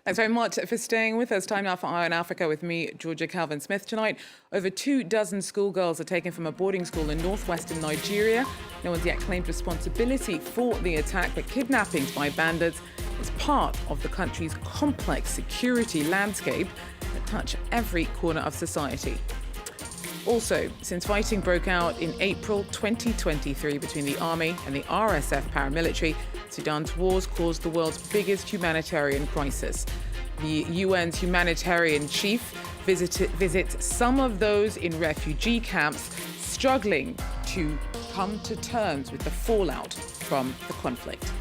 Thanks very much for staying with us. Time now for Eye on Africa with me, Georgia Calvin-Smith. Tonight, over 24 schoolgirls are taken from a boarding school in northwestern Nigeria. No one's yet claimed responsibility for the attack, but kidnappings by bandits is part of the country's complex security landscape that touch every corner of society. Also, since fighting broke out in April 2023 between the army and the RSF paramilitary, Sudan's wars caused the world's biggest humanitarian crisis. The UN's humanitarian chief visits some of those in refugee camps struggling to come to terms with the fallout from the conflict.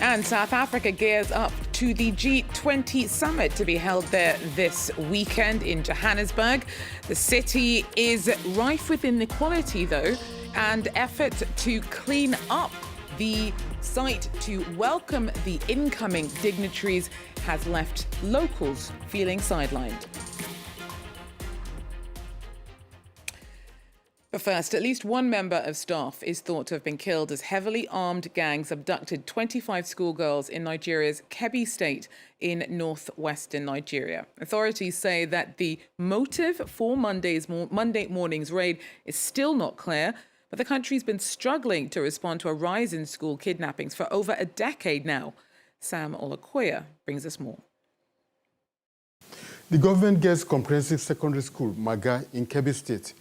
And South Africa gears up to the G20 summit to be held there this weekend in Johannesburg. The city is rife with inequality, though, and effort to clean up the site to welcome the incoming dignitaries has left locals feeling sidelined. But first, at least one member of staff is thought to have been killed as heavily armed gangs abducted 25 schoolgirls in Nigeria's Kebbi state in northwestern Nigeria. Authorities say that the motive for Monday morning's raid is still not clear, but the country's been struggling to respond to a rise in school kidnappings for over a decade now. Sam Olakoya brings us more. The Government Girls Comprehensive Secondary School, Maga, in Kebbi State,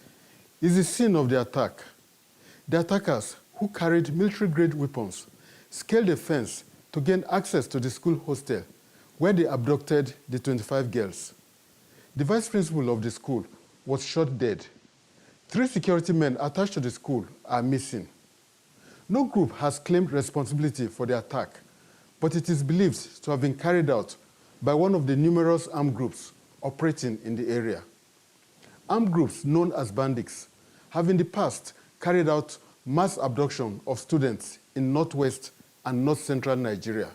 is the scene of the attack. The attackers, who carried military-grade weapons, scaled a fence to gain access to the school hostel, where they abducted the 25 girls. The vice principal of the school was shot dead. 3 security men attached to the school are missing. No group has claimed responsibility for the attack, but it is believed to have been carried out by one of the numerous armed groups operating in the area. Armed groups known as bandits have in the past carried out mass abduction of students in northwest and north-central Nigeria.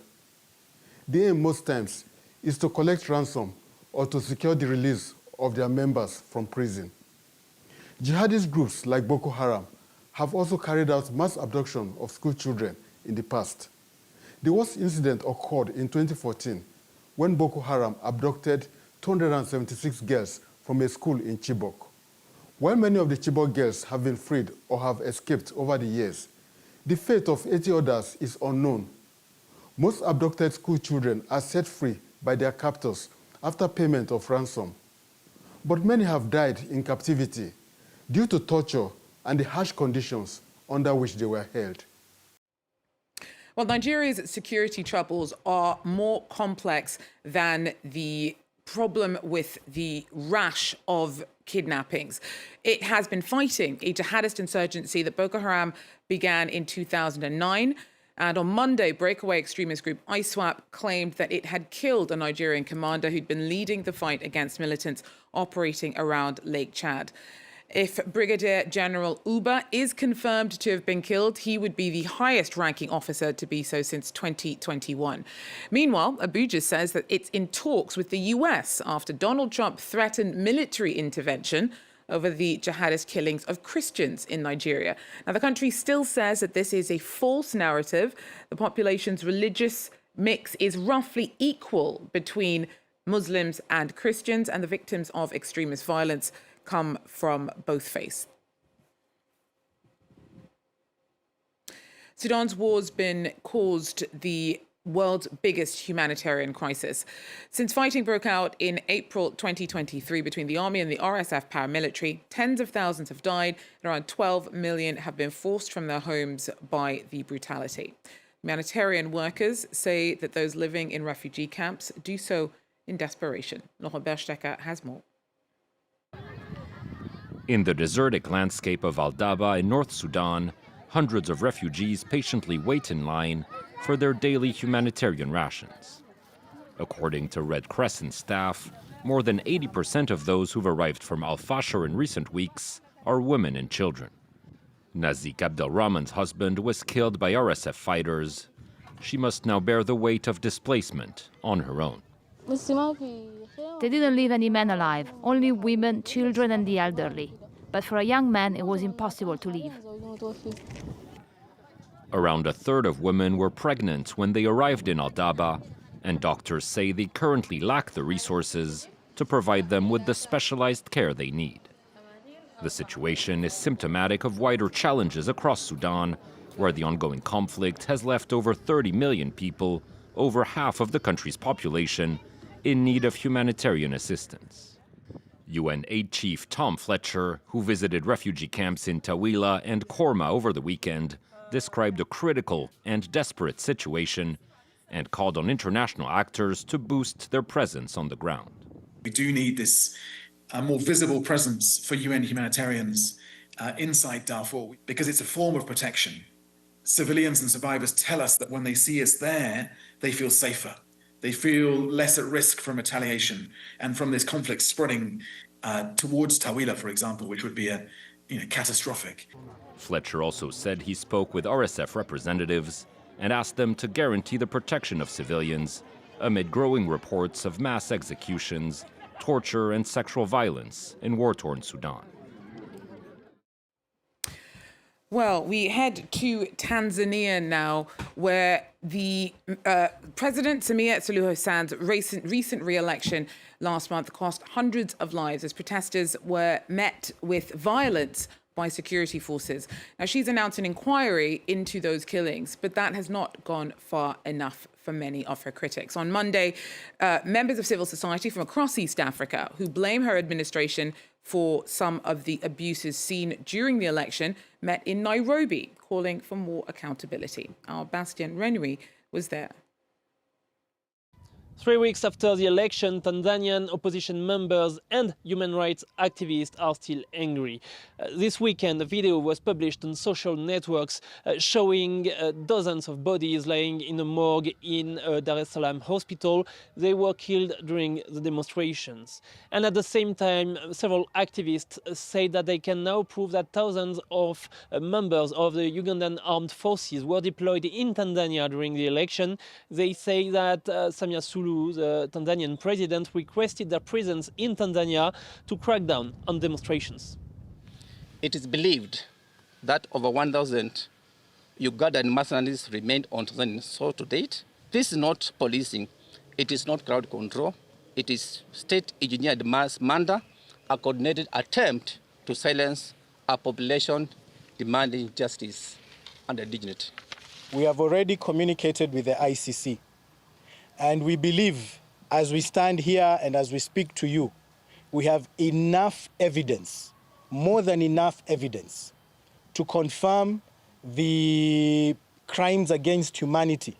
The aim most times is to collect ransom or to secure the release of their members from prison. Jihadist groups like Boko Haram have also carried out mass abduction of school children in the past. The worst incident occurred in 2014 when Boko Haram abducted 276 girls from a school in Chibok. While many of the Chibok girls have been freed or have escaped over the years, the fate of 80 others is unknown. Most abducted school children are set free by their captors after payment of ransom. But many have died in captivity due to torture and the harsh conditions under which they were held. Well, Nigeria's security troubles are more complex than the problem with the rash of kidnappings. It has been fighting a jihadist insurgency that Boko Haram began in 2009. And on Monday, breakaway extremist group ISWAP claimed that it had killed a Nigerian commander who'd been leading the fight against militants operating around Lake Chad. If Brigadier General Uba is confirmed to have been killed, he would be the highest-ranking officer to be so since 2021. Meanwhile, Abuja says that it's in talks with the US after Donald Trump threatened military intervention over the jihadist killings of Christians in Nigeria. Now, the country still says that this is a false narrative. The population's religious mix is roughly equal between Muslims and Christians, and the victims of extremist violence come from both faiths. Sudan's war's been caused the world's biggest humanitarian crisis. Since fighting broke out in April 2023 between the army and the RSF paramilitary, tens of thousands have died and around 12 million have been forced from their homes by the brutality. Humanitarian workers say that those living in refugee camps do so in desperation. Laurent Berstecker has more. In the desertic landscape of Al-Daba in North Sudan, hundreds of refugees patiently wait in line for their daily humanitarian rations. According to Red Crescent staff, more than 80% of those who've arrived from El-Fasher in recent weeks are women and children. Nazik Abdelrahman's husband was killed by RSF fighters. She must now bear the weight of displacement on her own. They didn't leave any men alive, only women, children and the elderly. But for a young man, it was impossible to leave. Around a third of women were pregnant when they arrived in Aldaba, and doctors say they currently lack the resources to provide them with the specialized care they need. The situation is symptomatic of wider challenges across Sudan, where the ongoing conflict has left over 30 million people, over half of the country's population, in need of humanitarian assistance. UN Aid Chief Tom Fletcher, who visited refugee camps in Tawila and Korma over the weekend, described a critical and desperate situation and called on international actors to boost their presence on the ground. We do need this more visible presence for UN humanitarians inside Darfur because it's a form of protection. Civilians and survivors tell us that when they see us there, they feel safer. They feel less at risk from retaliation and from this conflict spreading towards Tawila, for example, which would be catastrophic. Fletcher also said he spoke with RSF representatives and asked them to guarantee the protection of civilians amid growing reports of mass executions, torture, and sexual violence in war-torn Sudan. Well, we head to Tanzania now, where the President Samia Suluhu Hassan's recent re-election last month cost hundreds of lives as protesters were met with violence by security forces. Now, she's announced an inquiry into those killings, but that has not gone far enough for many of her critics. On Monday, members of civil society from across East Africa who blame her administration for some of the abuses seen during the election met in Nairobi, calling for more accountability. Our Bastien Renouy was there. 3 weeks after the election, Tanzanian opposition members and human rights activists are still angry. This weekend, a video was published on social networks showing dozens of bodies lying in a morgue in Dar es Salaam hospital. They were killed during the demonstrations. And at the same time, several activists say that they can now prove that thousands of members of the Ugandan armed forces were deployed in Tanzania during the election. They say that Samia Suluhu, the Tanzanian president, requested their presence in Tanzania to crack down on demonstrations. It is believed that over 1,000 Ugandan mercenaries remained on Tanzanian soil to date. This is not policing, it is not crowd control, it is state-engineered mass murder, a coordinated attempt to silence a population demanding justice and dignity. We have already communicated with the ICC. And we believe, as we stand here and as we speak to you, we have enough evidence, more than enough evidence, to confirm the crimes against humanity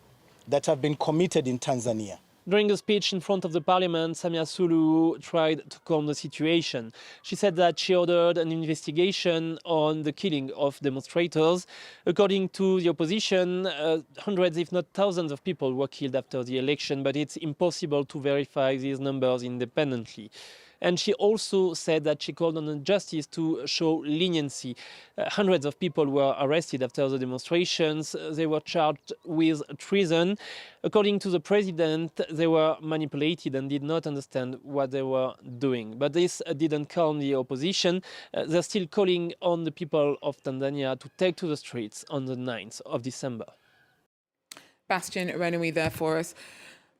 that have been committed in Tanzania. During a speech in front of the parliament, Samia Suluhu tried to calm the situation. She said that she ordered an investigation on the killing of demonstrators. According to the opposition, hundreds, if not thousands of people were killed after the election, but it's impossible to verify these numbers independently. And she also said that she called on the justice to show leniency. Hundreds of people were arrested after the demonstrations. They were charged with treason. According to the president, they were manipulated and did not understand what they were doing. But this didn't calm the opposition. They're still calling on the people of Tanzania to take to the streets on the 9th of December. Bastien Renouy there for us.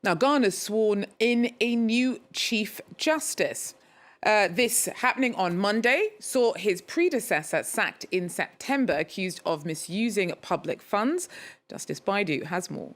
Now, Ghana's sworn in a new Chief Justice. This happening on Monday saw his predecessor sacked in September, accused of misusing public funds. Justice Baidu has more.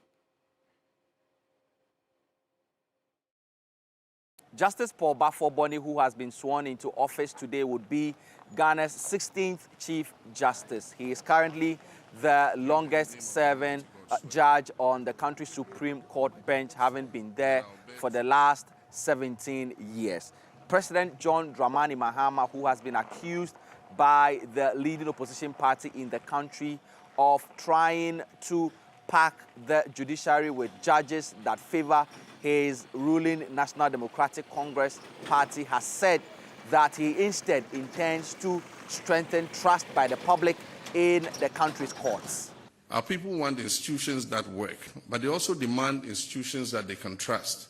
Justice Paul Bafo-Boni, who has been sworn into office today, would be Ghana's 16th Chief Justice. He is currently the longest-serving judge on the country's Supreme Court bench, having been there for the last 17 years. President John Dramani Mahama, who has been accused by the leading opposition party in the country of trying to pack the judiciary with judges that favor his ruling National Democratic Congress party, has said that he instead intends to strengthen trust by the public in the country's courts. Our people want institutions that work, but they also demand institutions that they can trust.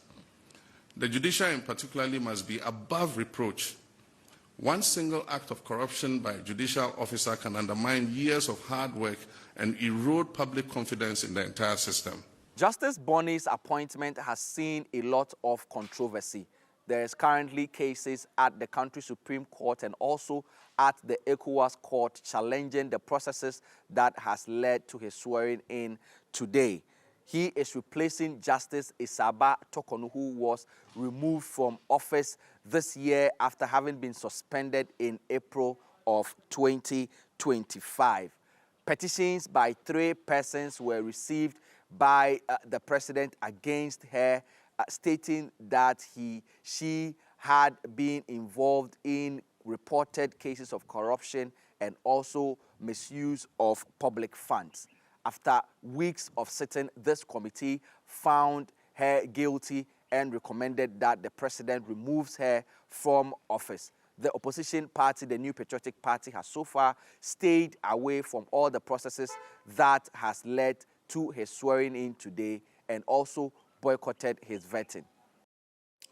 The judiciary in particular must be above reproach. One single act of corruption by a judicial officer can undermine years of hard work and erode public confidence in the entire system. Justice Bonny's appointment has seen a lot of controversy. There is currently cases at the country Supreme Court and also at the ECOWAS Court challenging the processes that has led to his swearing in today. He is replacing Justice Isaba Tokonu, who was removed from office this year after having been suspended in April of 2025. Petitions by 3 persons were received by the president against her, stating that she had been involved in reported cases of corruption and also misuse of public funds. After weeks of sitting, this committee found her guilty and recommended that the president removes her from office. The opposition party, the New Patriotic Party, has so far stayed away from all the processes that has led to his swearing in today and also boycotted his vetting.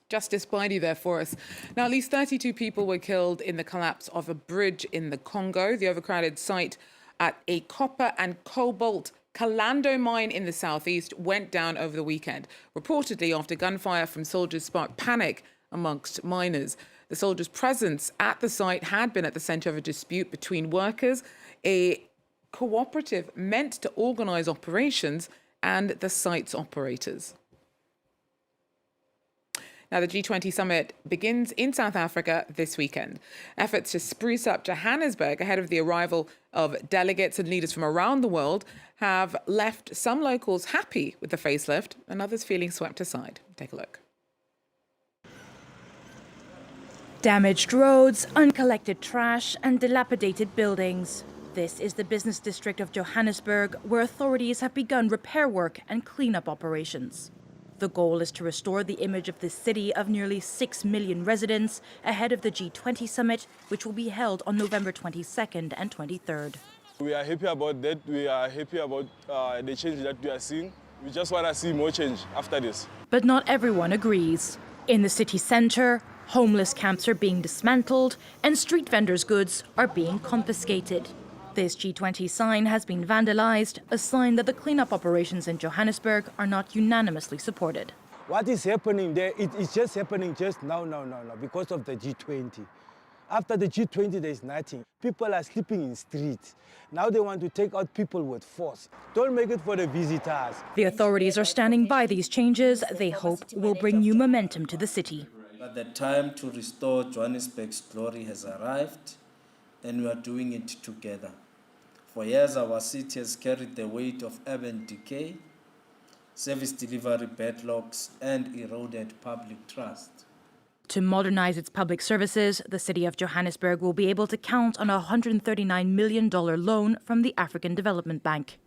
Justice Baidu there for us. Now, at least 32 people were killed in the collapse of a bridge in the Congo. The overcrowded site at a copper and cobalt Kalando mine in the southeast went down over the weekend, reportedly after gunfire from soldiers sparked panic amongst miners. The soldiers' presence at the site had been at the centre of a dispute between workers, a cooperative meant to organise operations, and the site's operators. Now, the G20 summit begins in South Africa this weekend. Efforts to spruce up Johannesburg ahead of the arrival of delegates and leaders from around the world have left some locals happy with the facelift and others feeling swept aside. Take a look. Damaged roads, uncollected trash, and dilapidated buildings. This is the business district of Johannesburg, where authorities have begun repair work and cleanup operations. The goal is to restore the image of this city of nearly 6 million residents ahead of the G20 summit, which will be held on November 22nd and 23rd. We are happy about that. We are happy about the change that we are seeing. We just want to see more change after this. But not everyone agrees. In the city centre, homeless camps are being dismantled and street vendors' goods are being confiscated. This G20 sign has been vandalized, a sign that the cleanup operations in Johannesburg are not unanimously supported. What is happening there, it's just happening just now, because of the G20. After the G20, there's nothing. People are sleeping in streets. Now they want to take out people with force. Don't make it for the visitors. The authorities are standing by these changes they hope will bring new momentum to the city. But the time to restore Johannesburg's glory has arrived, and we are doing it together. For years, our city has carried the weight of urban decay, service delivery backlogs, and eroded public trust. To modernize its public services, the city of Johannesburg will be able to count on a $139 million loan from the African Development Bank.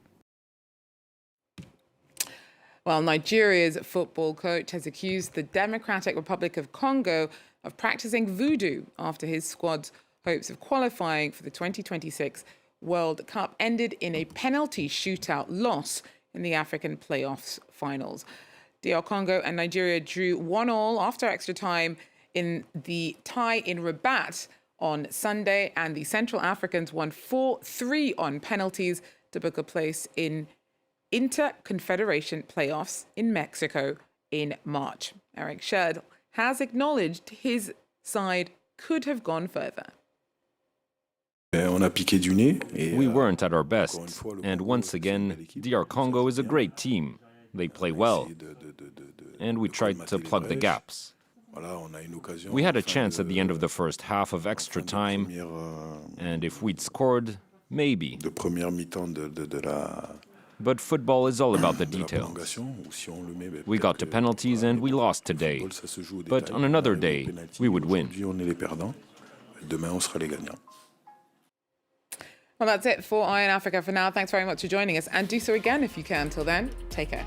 Well, Nigeria's football coach has accused the Democratic Republic of Congo of practicing voodoo after his squad's hopes of qualifying for the 2026 World Cup ended in a penalty shootout loss in the African playoffs finals. DR Congo and Nigeria drew 1-1 after extra time in the tie in Rabat on Sunday, and the Central Africans won 4-3 on penalties to book a place in Inter-Confederation playoffs in Mexico in March. Eric Sherd has acknowledged his side could have gone further. We weren't at our best, and once again, DR Congo is a great team. They play well, and we tried to plug the gaps. We had a chance at the end of the first half of extra time, and if we'd scored, maybe. But football is all about the details. We got to penalties and we lost today, but on another day, we would win. Well, that's it for Eye on Africa for now. Thanks very much for joining us, and do so again if you can. Till then, take care.